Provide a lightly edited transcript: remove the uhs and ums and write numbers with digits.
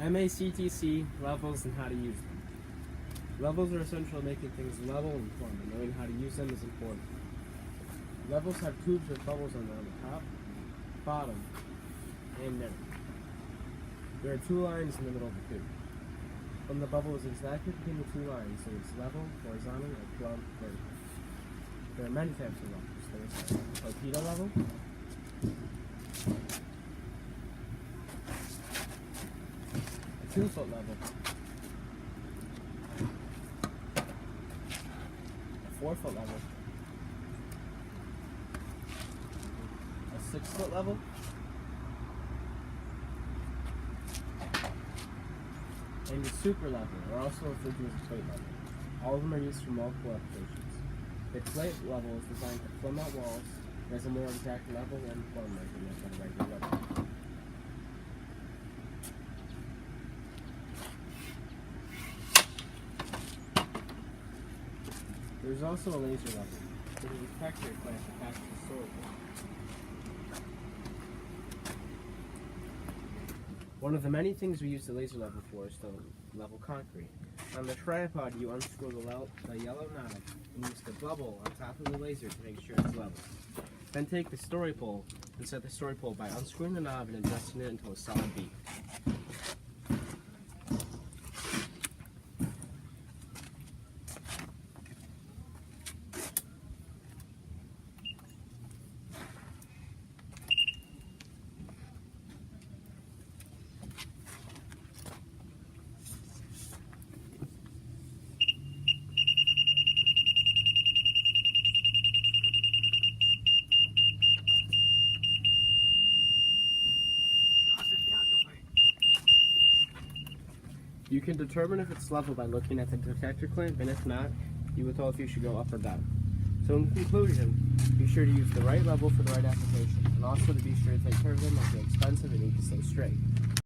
MACTC, levels and how to use them. Levels are essential to making things level and fun, and knowing how to use them is important. Levels have tubes with bubbles on them on the top, bottom, and middle. There are two lines in the middle of the tube. When the bubble is exactly between the two lines, so it's level, horizontal, or plumb, vertical. There are many types of levels. There's a torpedo level, a 2-foot level, a 4-foot level, a 6-foot level, and a super level, or also referred to as a plate level. All of them are used for multiple applications. The plate level is designed to plumb out walls and has a more exact level and plumb measurement than a regular level. There is also a laser level, which is a detector class attached to the sword. One of the many things we use the laser level for is to level concrete. On the tripod, you unscrew the yellow knob and use the bubble on top of the laser to make sure it's level. Then take the story pole and set the story pole by unscrewing the knob and adjusting it into a solid beat. You can determine if it's level by looking at the detector clamp, and if not, you will tell if you should go up or down. So in conclusion, be sure to use the right level for the right application, and also to be sure to take care of them as they're expensive and need to stay straight.